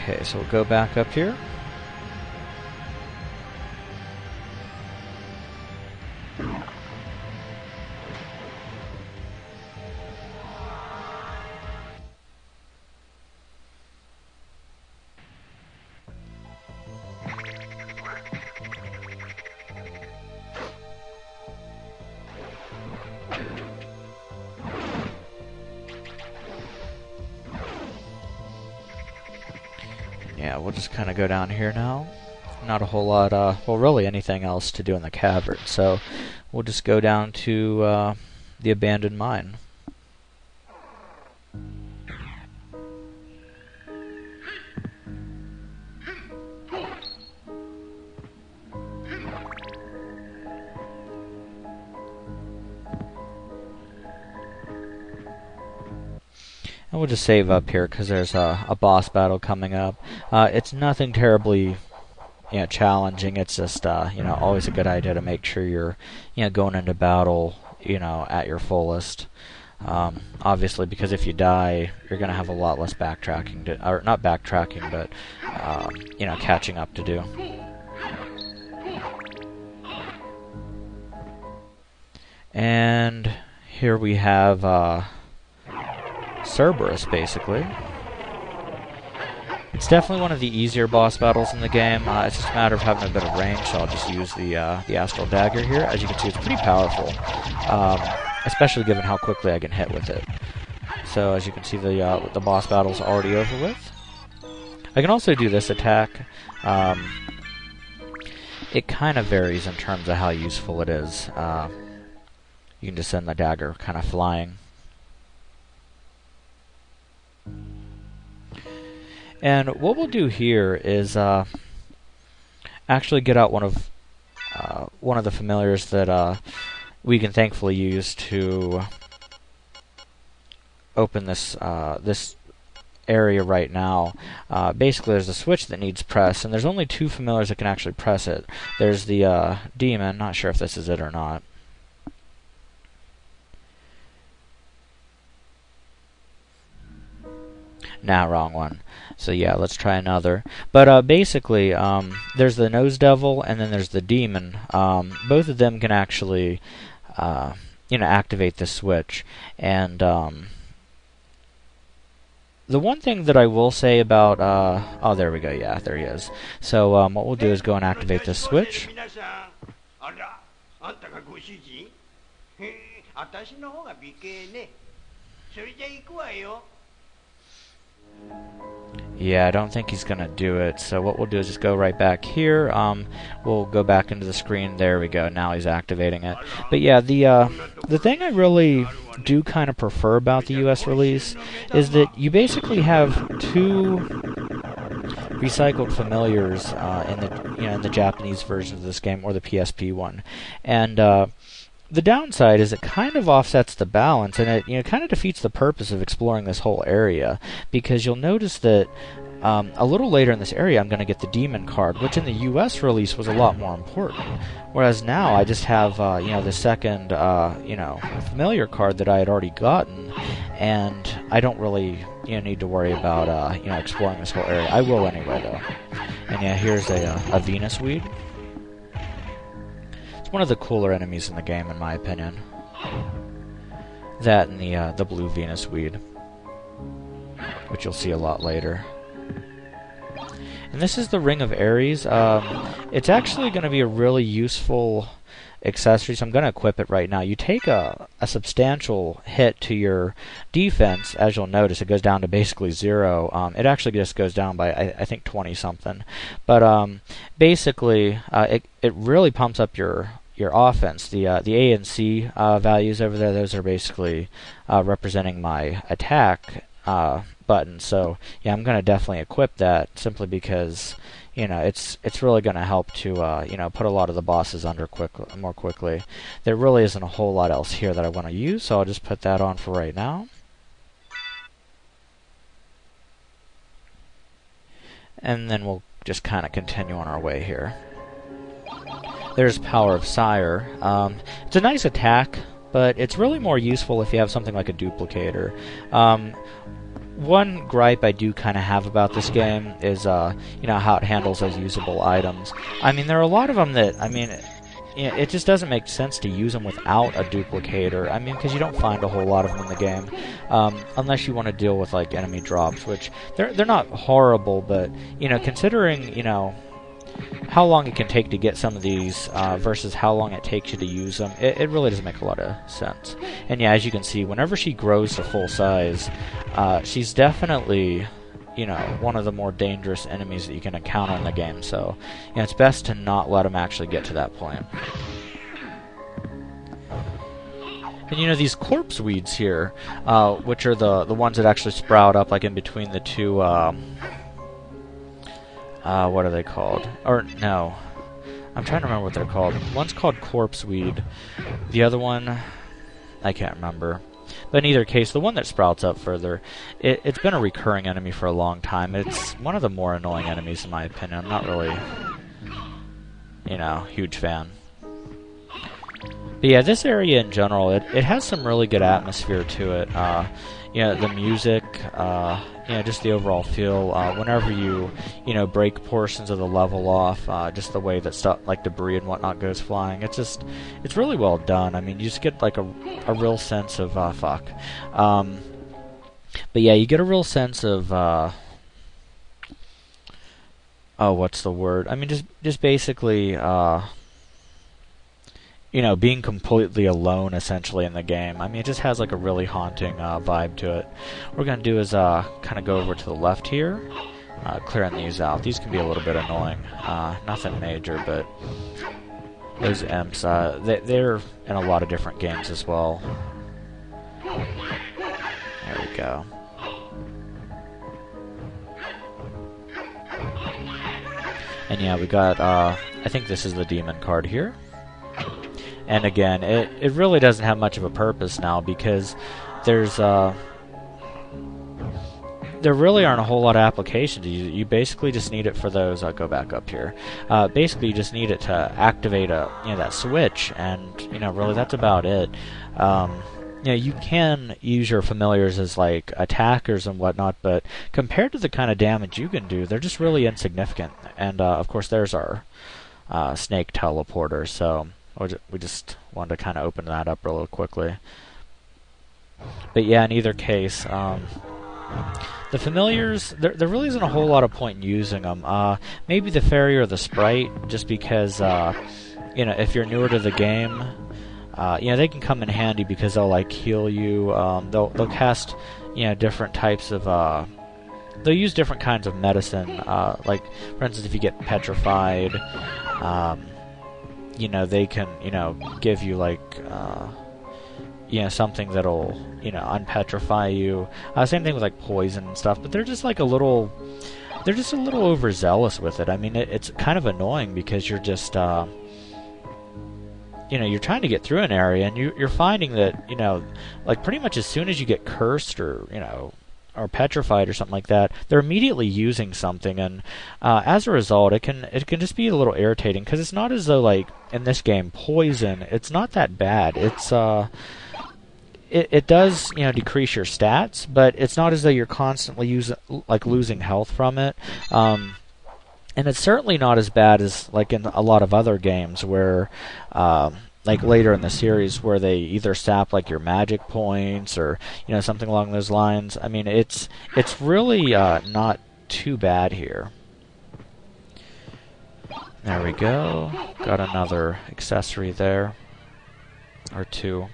Okay, so we'll go back up here. Yeah, we'll just kind of go down here now. Not a whole lot, well, really anything else to do in the cavern, so we'll just go down to the abandoned mine. And we'll just save up here because there's a boss battle coming up. It's nothing terribly, challenging. It's just, always a good idea to make sure you're, going into battle, at your fullest. Obviously, because if you die, you're going to have a lot less backtracking to, or not backtracking, but catching up to do. And here we have Cerberus, basically. It's definitely one of the easier boss battles in the game. It's just a matter of having a bit of range, so I'll just use the Astral Dagger here. As you can see, it's pretty powerful, especially given how quickly I can hit with it. So as you can see, the boss battle's already over with. I can also do this attack. It kind of varies in terms of how useful it is. You can just send the dagger kind of flying. And what we'll do here is actually get out one of the familiars that we can thankfully use to open this this area right now. Basically, there's a switch that needs press, and there's only 2 familiars that can actually press it. There's the demon. Not sure if this is it or not. Nah, wrong one. So yeah, let's try another. But basically, there's the Nose Devil and then there's the Demon. Both of them can actually, activate the switch. And the one thing that I will say about, oh, there we go. Yeah, there he is. So what we'll do is go and activate this switch. Yeah, I don't think he's gonna do it, so what we'll do is just go right back here. We'll go back into the screen. There we go. Now he's activating it. But yeah, the thing I really do kind of prefer about the US release is that you basically have 2 recycled familiars in the Japanese version of this game, or the PSP one. And the downside is it kind of offsets the balance, and it kind of defeats the purpose of exploring this whole area, because you'll notice that a little later in this area I'm going to get the demon card, which in the US release was a lot more important. Whereas now I just have the second familiar card that I had already gotten, and I don't really need to worry about exploring this whole area. I will anyway though. And yeah, here's a Venus Weed. One of the cooler enemies in the game, in my opinion. That and the blue Venus Weed, which you'll see a lot later. And this is the Ring of Ares. It's actually going to be a really useful accessory, so I'm going to equip it right now. You take a substantial hit to your defense. As you'll notice, it goes down to basically 0. It actually just goes down by, I think, 20-something. But basically, it really pumps up your offense. The A and C values over there, those are basically representing my attack button. So yeah, I'm going to definitely equip that, simply because it's really going to help to put a lot of the bosses under more quickly. There really isn't a whole lot else here that I want to use, so I'll just put that on for right now. And then we'll just kind of continue on our way here. There's Power of Sire. It's a nice attack, but it's really more useful if you have something like a duplicator. one gripe I do kind of have about this game is, you know, how it handles those usable items. I mean, there are a lot of them that, I mean, it just doesn't make sense to use them without a duplicator. I mean, because you don't find a whole lot of them in the game, unless you want to deal with, like, enemy drops, which they're not horrible, but, you know, considering, you know, how long it can take to get some of these versus how long it takes you to use them, it really doesn't make a lot of sense. And yeah, as you can see, whenever she grows to full size, she's definitely, you know, one of the more dangerous enemies that you can encounter in the game. So, you know, it's best to not let them actually get to that point. And you know, these corpse weeds here, which are the ones that actually sprout up like in between the two. What are they called? Or, no. I'm trying to remember what they're called. One's called corpse weed. The other one, I can't remember. But in either case, the one that sprouts up further, it's been a recurring enemy for a long time. It's one of the more annoying enemies, in my opinion. I'm not really, you know, huge fan. But yeah, this area in general, it has some really good atmosphere to it. You know, the music, you know, just the overall feel. Whenever you know, break portions of the level off, just the way that stuff like debris and whatnot goes flying, it's really well done. I mean, you just get like a real sense of fuck. But yeah, you get a real sense of oh, what's the word? I mean, just basically, you know, being completely alone, essentially, in the game. I mean, it just has, like, a really haunting vibe to it. What we're going to do is kind of go over to the left here, clearing these out. These can be a little bit annoying. Nothing major, but those imps, they're in a lot of different games as well. There we go. And yeah, we got, I think this is the demon card here. And again, it really doesn't have much of a purpose now, because there's there really aren't a whole lot of applications. You basically just need it for those. I'll go back up here. Basically, you just need it to activate that switch, and you know, really that's about it. You know, you can use your familiars as like attackers and whatnot, but compared to the kind of damage you can do, they're just really insignificant. And of course, there's our snake teleporter. So we just wanted to kind of open that up real quickly. But yeah, in either case, the familiars, there really isn't a whole lot of point in using them. Maybe the fairy or the sprite, just because, you know, if you're newer to the game, you know, they can come in handy because they'll like heal you. They'll cast, you know, different types of. They'll use different kinds of medicine. Like, for instance, if you get petrified, you know, they can, you know, give you like, you know, something that'll, you know, unpetrify you. Same thing with like poison and stuff. But they're just like a little overzealous with it. I mean, it's kind of annoying because you're just. You know, you're trying to get through an area, and you're finding that, you know, like pretty much as soon as you get cursed or, you know, or petrified or something like that, they're immediately using something, and as a result, it can just be a little irritating, because it's not as though, like, in this game, poison, it's not that bad. It's, it does, you know, decrease your stats, but it's not as though you're constantly losing health from it. And it's certainly not as bad as like in a lot of other games where, like later in the series, where they either sap like your magic points or, you know, something along those lines. I mean, it's really not too bad here. There we go. Got another accessory there, or two.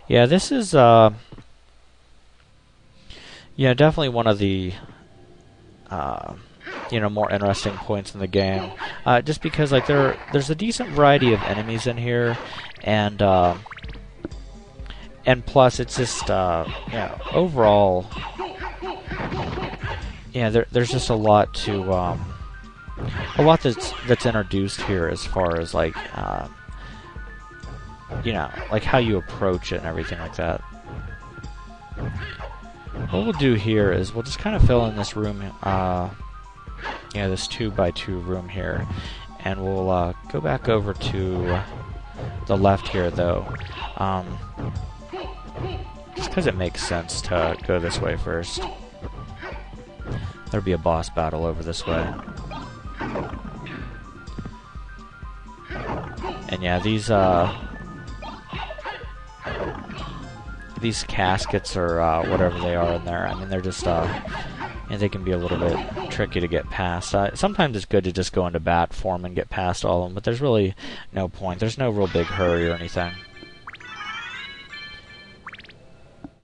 Yeah, this is, yeah, definitely one of the, you know, more interesting points in the game. Just because, like, there's a decent variety of enemies in here, and plus it's just, yeah, overall, yeah, there's just a lot that's introduced here as far as like. You know, like how you approach it and everything like that. what we'll do here is we'll just kind of fill in this room, this 2x2 room here, and we'll go back over to the left here, though, just because it makes sense to go this way first. There'll be a boss battle over this way. And yeah, these caskets or whatever they are in there, I mean, they're just they can be a little bit tricky to get past. Sometimes it's good to just go into bat form and get past all of them, but there's really no point. There's no real big hurry or anything.